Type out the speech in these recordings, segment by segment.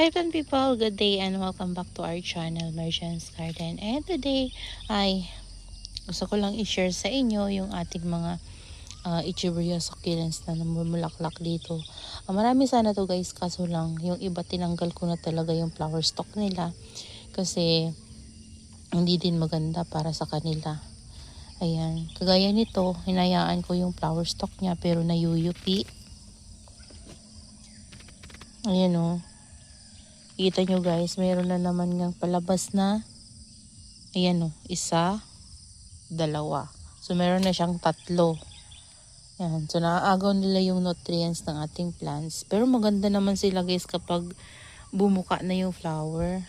Hi fun people, good day and welcome back to our channel, Merchant's Garden. And today ay gusto ko lang i-share sa inyo yung ating mga Echeveria succulents na namumulaklak dito. Marami sana to guys, kaso lang yung iba tinanggal ko na talaga yung flower stalk nila kasi hindi din maganda para sa kanila. Ayan, kagaya nito, hinayaan ko yung flower stalk niya pero nayuyupi. Ayan o. Kita nyo guys, mayroon na naman ngang palabas na. Ayan o, isa, dalawa. So meron na siyang tatlo. Ayan, so naaagaw nila yung nutrients ng ating plants. Pero maganda naman sila guys kapag bumuka na yung flower.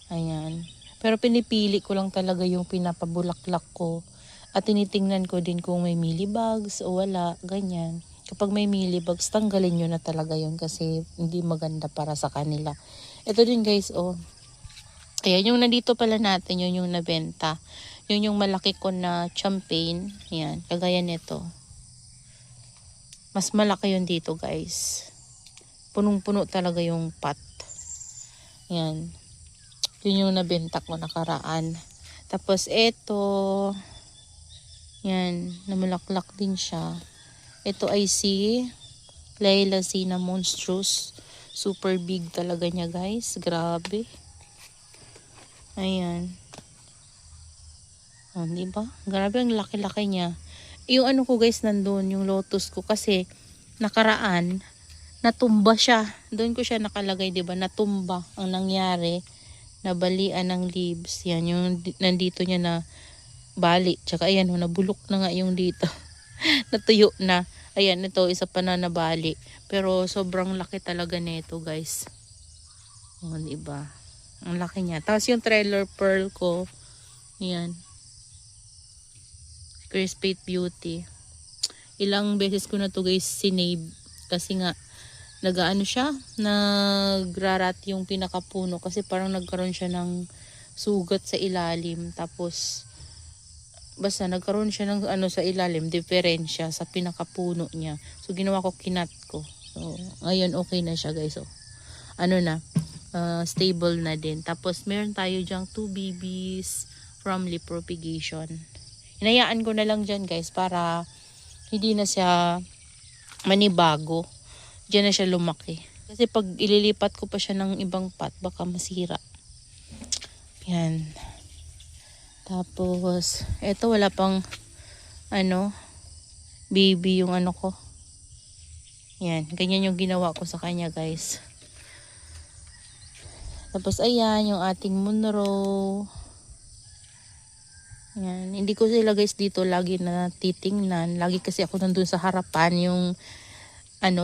Ayan. Pero pinipili ko lang talaga yung pinapabulaklak ko. At tinitingnan ko din kung may mealybugs o wala, ganyan. Kapag may mealybugs, tanggalin nyo na talaga yun kasi hindi maganda para sa kanila. Ito din guys, oh. Ayan, yung nandito pala natin, yun yung nabenta. Yun yung malaki ko na champagne. Ayan, kagaya nito. Mas malaki yun dito guys. Punong-puno talaga yung pot. Ayan. Yun yung nabenta ko nakaraan. Tapos ito, yan, namulaklak din siya. Ito ay si Layla Sina Monstrous. Super big talaga niya guys. Grabe. Ayan. Oh, diba? Grabe ang laki-laki niya. Yung ano ko guys nandun, yung lotus ko. Kasi nakaraan, natumba siya. Doon ko siya nakalagay, diba? Natumba ang nangyari. Nabalian ng leaves. Yan, yung nandito niya na bali. Tsaka ayan, nabulok na nga yung dito. Natuyo na. Ayan, ito isa pa na nabali. Pero sobrang laki talaga nito, guys. O, diba? Ang laki niya. Tapos yung trailer pearl ko, ayan. Crispate Beauty. Ilang beses ko na to guys sinave. Kasi nga, nagaano siya, nagrarat yung pinakapuno. Kasi parang nagkaroon siya ng sugat sa ilalim. Tapos, basta nagkaroon siya ng ano sa ilalim, diferensya sa pinakapuno niya. So ginawa ko, kinat ko. So ngayon okay na siya guys. So ano na, stable na din. Tapos meron tayo diyang 2 babies from leaf propagation. Hinayaan ko na lang dyan guys para hindi na siya manibago. Diyan na siya lumaki. Kasi pag ililipat ko pa siya ng ibang pot, baka masira. Yan. Tapos, eto wala pang, baby yung ano ko. Yan, ganyan yung ginawa ko sa kanya guys. Tapos, ayan, yung ating Monroe. Yan, hindi ko sila guys dito lagi na titingnan. Lagi kasi ako nandun sa harapan yung,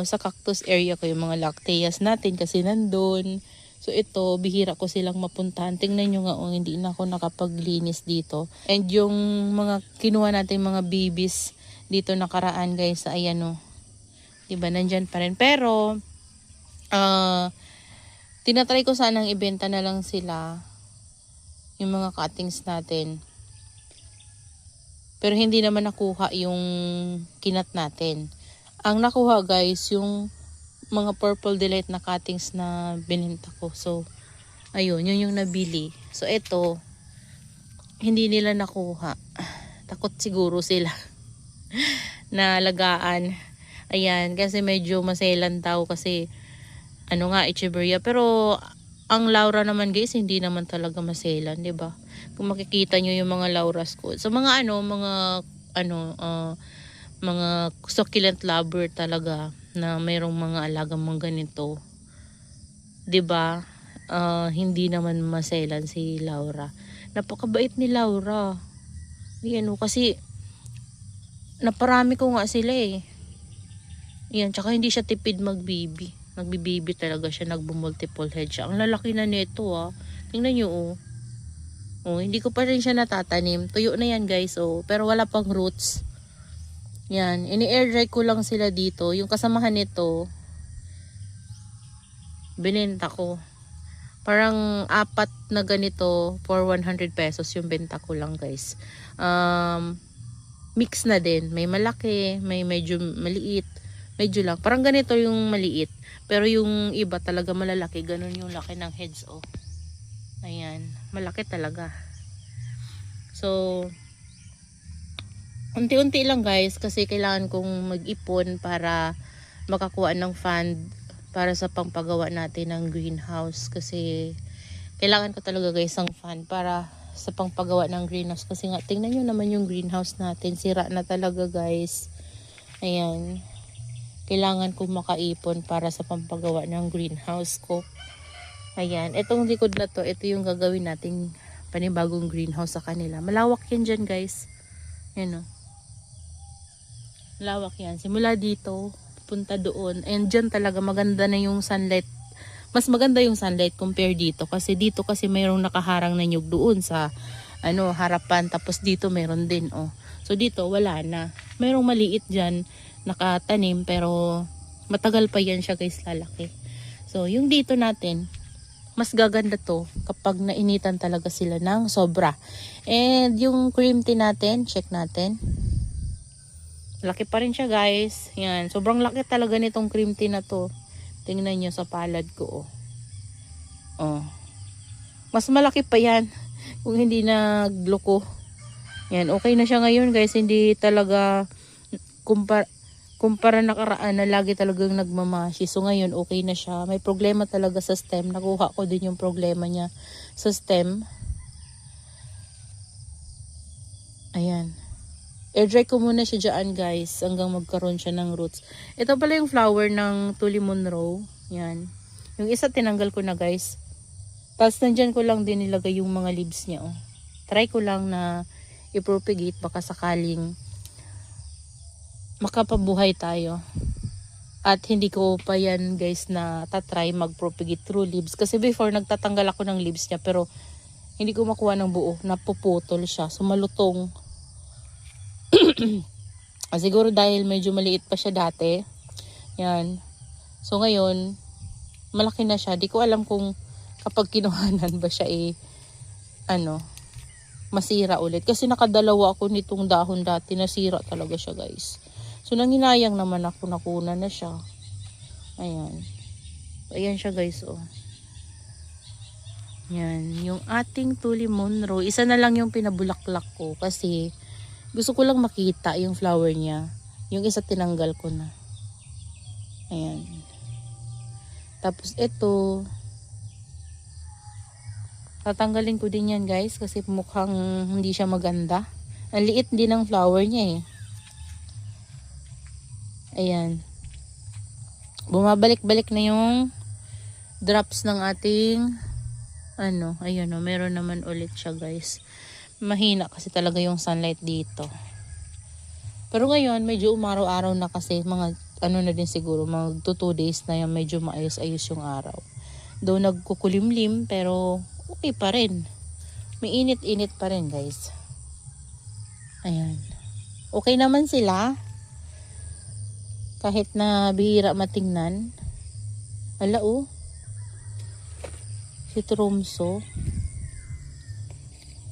sa cactus area ko, yung mga lacteas natin kasi nandun. So ito, bihira ko silang mapuntahan. Tingnan nyo nga, hindi na ako nakapaglinis dito. And yung mga kinuha natin mga babies dito nakaraan guys, ayan o. Diba, nandyan pa rin. Pero, tinatry ko sanang ibenta na lang sila. Yung mga cuttings natin. Pero hindi naman nakuha yung kinat natin. Ang nakuha guys, yung mga purple delight na cuttings na binenta ko. So, ayun, yun yung nabili. So, ito, hindi nila nakuha. Takot siguro sila na lagaan. Ayan, kasi medyo maselan daw kasi, Echeveria. Pero, ang Laura naman guys, hindi naman talaga maselan, 'di ba? Kung makikita nyo yung mga Lauras ko. So, mga succulent lover talaga na mayroong mga alagang mga ganito, 'di ba? Hindi naman maselan si Laura. Napakabait ni Laura. Kasi naparami ko nga sila eh. Yan, tsaka hindi siya tipid magbibi. Nagbibibi talaga siya, nagbu-multiple head siya. Ang lalaki na nito ah. Tingnan niyo oh. Oh, hindi ko pa rin siya natatanim. Tuyo na yan guys oh, pero wala pang roots. Yan, ini-air dry ko lang sila dito. Yung kasamahan nito, binenta ko. Parang 4 na ganito for 100 pesos yung benta ko lang guys. Mix na din. May malaki, may medyo maliit. Medyo lang. Parang ganito yung maliit. Pero yung iba talaga malalaki. Ganun yung laki ng heads, oh. Ayan. Malaki talaga. So, unti-unti lang guys. Kasi kailangan kong mag-ipon para makakuha ng fund para sa pangpagawa natin ng greenhouse. Kasi, kailangan ko talaga guys ang fund para sa pangpagawa ng greenhouse. Kasi nga, tingnan nyo naman yung greenhouse natin. Sira na talaga guys. Ayan. Kailangan kong makaipon para sa pampagawa ng greenhouse ko. Ayan, itong likod na to, ito yung gagawin nating panibagong greenhouse sa kanila. Malawak yan dyan guys. Yan o. Malawak yan. Simula dito, punta doon. And dyan talaga maganda na yung sunlight. Mas maganda yung sunlight compare dito. Kasi dito kasi mayroong nakaharang na nyug doon sa harapan. Tapos dito mayroon din oh. So dito wala na. Mayroong maliit dyan nakatanim pero matagal pa yan siya guys lalaki. So yung dito natin mas gaganda to kapag nainitan talaga sila ng sobra. And yung cream tea natin, check natin. Laki pa rin siya guys. Yan, sobrang laki talaga nitong cream tea na to. Tingnan nyo sa palad ko oh. Oh. Mas malaki pa yan kung hindi nagloko. Yan, okay na siya ngayon guys. Hindi talaga kumpara nakaraan na lagi talagang nagmamashi. So ngayon okay na siya. May problema talaga sa stem. Nakuha ko din yung problema niya sa stem. Ayan. Air dry ko muna siya dyan guys. Hanggang magkaroon siya ng roots. Ito pala yung flower ng Tuli Monroe. Yan. Yung isa tinanggal ko na guys. Tapos nandyan ko lang din nilagay yung mga leaves niya. Oh. Try ko lang na i-propagate. Baka sakaling makapabuhay tayo. At hindi ko pa yan guys na tatry mag-propagate through leaves. Kasi before nagtatanggal ako ng leaves niya pero hindi ko makuha ng buo. Napuputol siya. So malutong. Siguro dahil medyo maliit pa siya dati. Yan. So ngayon malaki na siya. Di ko alam kung kapag kinuhanan ba siya masira ulit. Kasi nakadalawa ako nitong dahon dati. Nasira talaga siya guys. So, nanginayang naman ako, nakuna na siya. Ayan. Ayan siya guys, oh. Yan. Yung ating Tuli Monroe. Isa na lang yung pinabulaklak ko. Kasi, gusto ko lang makita yung flower niya. Yung isa tinanggal ko na. Ayan. Tapos, ito. Tatanggalin ko din yan guys. Kasi mukhang hindi siya maganda. Ang liit din ng flower niya eh. Ayan. Bumabalik-balik na yung drops ng ating ayan o, meron naman ulit siya guys. Mahina kasi talaga yung sunlight dito. Pero ngayon, medyo umaraw-araw na kasi mga na din siguro, mga 2 days na yung medyo maayos-ayos yung araw. Though nagkukulimlim, pero okay pa rin. May init-init pa rin guys. Ayan. Okay naman sila. Kahit na bihira matingnan. Ala oh. Si Tromso.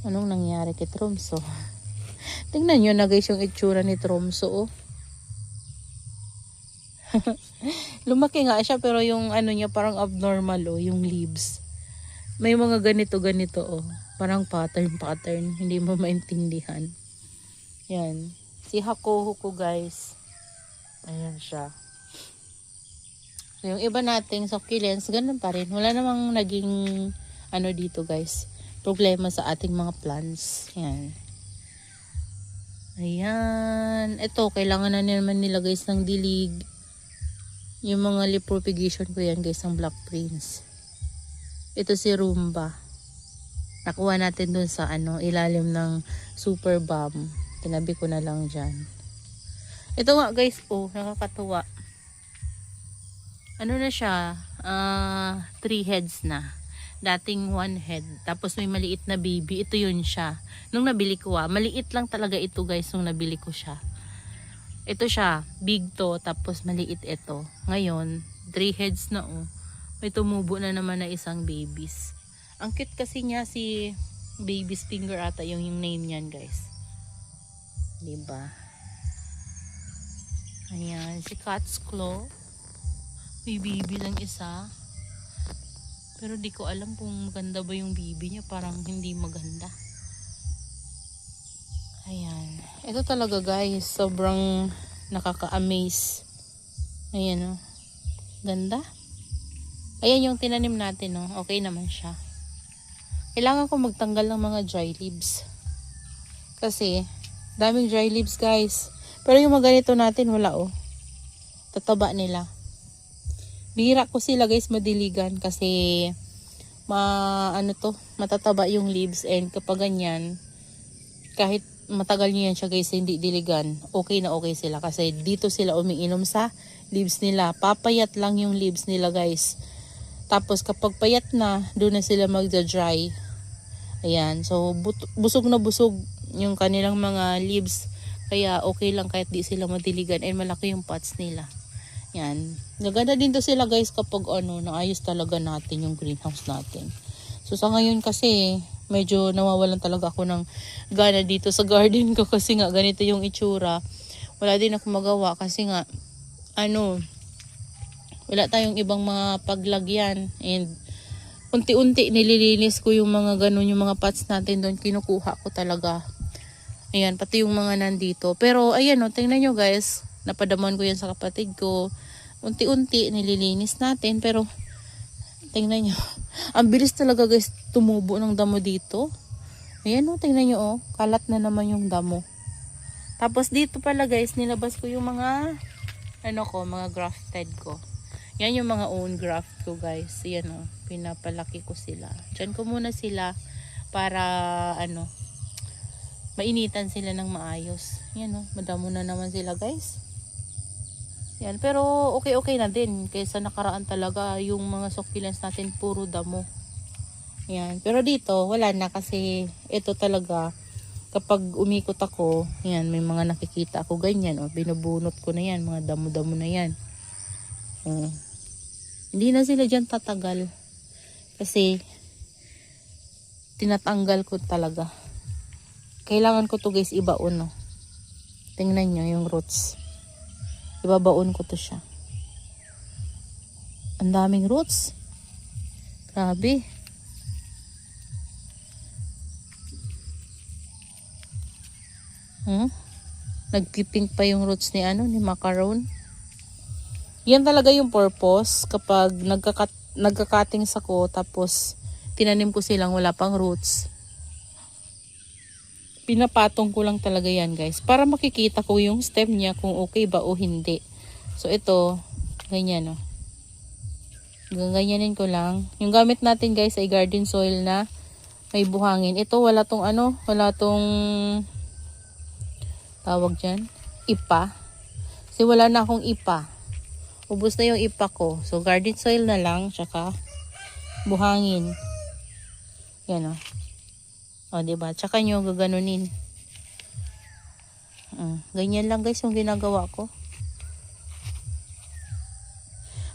Anong nangyari kay Tromso? Tingnan nyo na guys yung itsura ni Tromso oh. Lumaki nga siya pero yung niya parang abnormal oh. Yung leaves. May mga ganito oh. Parang pattern. Hindi mo maintindihan. Yan. Si Hakoho ko guys. Ayan siya. So, yung iba nating succulents, ganun pa rin. Wala namang naging dito guys. Problema sa ating mga plants. Ayan. Ayan. Ito, kailangan na naman nila guys ng dilig. Yung mga leaf propagation ko yan guys, ang Black Prince. Ito si Rumba. Nakuha natin dun sa ilalim ng Super Bomb. Tinabi ko na lang dyan. Ito nga guys, oh, nakakatuwa. Na siya? 3 heads na. Dating 1 head. Tapos may maliit na baby. Ito yun siya. Nung nabili ko maliit lang talaga ito guys nung nabili ko siya. Ito siya. Big to. Tapos maliit ito. Ngayon, 3 heads na oh. May tumubo na naman na isang babies. Ang cute kasi niya si Baby's Finger ata yung name niyan guys. Diba? Ayan, si Cat's Claw. May bibi lang isa. Pero di ko alam kung maganda ba yung bibi niya. Parang hindi maganda. Ayan. Ito talaga guys. Sobrang nakaka-amaze. Ayan o. Ganda. Ayan yung tinanim natin o. Okay naman siya. Kailangan ko magtanggal ng mga dry leaves. Kasi daming dry leaves guys. Pero yung mga ganito natin wala o. Tataba nila. Bihira ko sila guys madiligan kasi matataba yung leaves, and kapag ganyan kahit matagal nyo yan siya guys hindi diligan, okay na okay sila kasi dito sila umiinom sa leaves nila. Papayat lang yung leaves nila guys. Tapos kapag payat na, doon na sila magda-dry. Ayan, so busog na busog yung kanilang mga leaves. Kaya okay lang kahit di sila madiligan, and malaki yung pots nila. Yan. Gaganda din to sila guys kapag naayos talaga natin yung greenhouse natin. So sa ngayon kasi medyo nawawalan talaga ako ng gana dito sa garden ko kasi nga ganito yung itsura. Wala din ako magawa kasi nga wala tayong ibang mga paglagyan, and unti-unti nililinis ko yung mga ganun, yung mga pots natin doon kinukuha ko talaga. Ayan, pati yung mga nandito. Pero ayan tingnan nyo guys, napadaman ko yan sa kapatid ko. Unti-unti nililinis natin, pero tingnan nyo. Ang bilis talaga guys tumubo ng damo dito. Ayan tingnan nyo kalat na naman yung damo. Tapos dito pala guys, nilabas ko yung mga mga grafted ko. Yan yung mga own graft ko guys. Yan pinapalaki ko sila. Diyan ko muna sila para mainitan sila ng maayos. Yan madamo na naman sila guys. Yan, pero okay na din kaysa nakaraan talaga yung mga succulents natin puro damo. Yan, pero dito wala na kasi ito talaga kapag umikot ako, yan may mga nakikita ako ganyan binubunot ko na yan, mga damo-damo na yan. Hindi na sila diyan tatagal kasi tinatanggal ko talaga. Kailangan ko to guys ibaon Tingnan nyo yung roots. Ibabaon ko to siya. Ang daming roots. Grabe. Nagpipink pa yung roots ni macaron. Yan talaga yung purpose kapag nagka-cuttings ako tapos tinanim ko silang wala pang roots. Pinapatong ko lang talaga yan guys para makikita ko yung stem niya kung okay ba o hindi. So ito ganyan ganyanin ko lang. Yung gamit natin guys ay garden soil na may buhangin. Ito wala tong tawag dyan, ipa. Kasi wala na akong ipa. Ubus na yung ipa ko. So garden soil na lang tsaka buhangin. Yan diba? Tsaka nyo gaganunin. Ganyan lang guys yung ginagawa ko.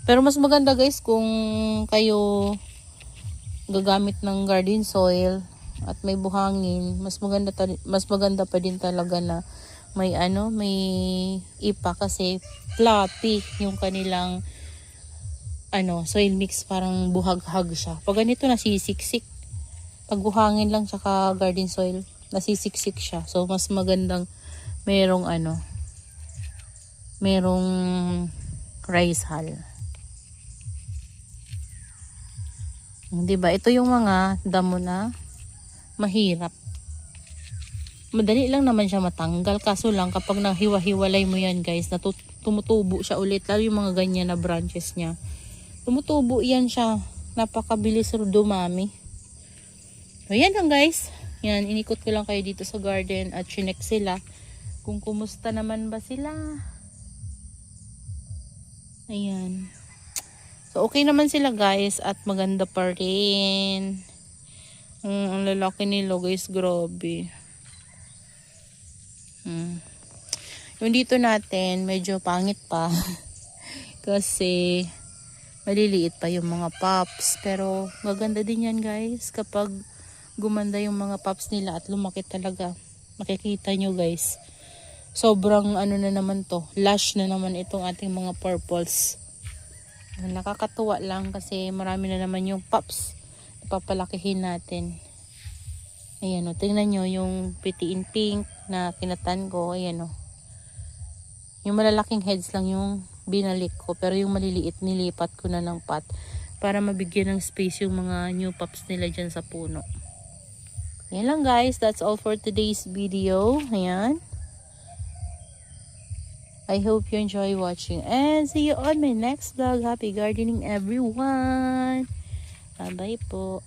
Pero mas maganda guys kung kayo gagamit ng garden soil at may buhangin, mas maganda pa din talaga na may may ipa kasi fluffy yung kanilang soil mix, parang buhag-hag siya. Pag ganito nasisiksik. Pag buhangin lang tsaka garden soil, nasisiksik siya. So mas magandang merong rice hull. Diba? Ito yung mga damo na mahirap. Madali lang naman siya matanggal. Kaso lang kapag nahiwa-hiwalay mo yan guys, tumutubo siya ulit. Lalo yung mga ganyan na branches niya. Tumutubo yan siya. Napakabilis dumami. So yan lang guys. Yan, inikot ko lang kayo dito sa garden at chinek sila. Kung kumusta naman ba sila. Ayan. So okay naman sila guys at maganda pa rin. Ang lalaki nila guys, grabe. Yung dito natin medyo pangit pa. Kasi maliliit pa yung mga pups. Pero maganda din yan guys kapag gumanda yung mga pups nila at lumaki talaga. Makikita nyo guys. sobrang ano na naman to, lush na naman itong ating mga purples. Nakakatuwa lang kasi marami na naman yung pups na papalakihin natin. Ayan o, tingnan nyo yung pretty in pink na kinatan ko. Ayan o, yung malalaking heads lang yung binalik ko, pero yung maliliit nilipat ko na ng pot para mabigyan ng space yung mga new pups nila dyan sa puno. Ayan lang guys, that's all for today's video. Ayan, I hope you enjoy watching and see you on my next vlog. Happy gardening everyone. Bye bye po.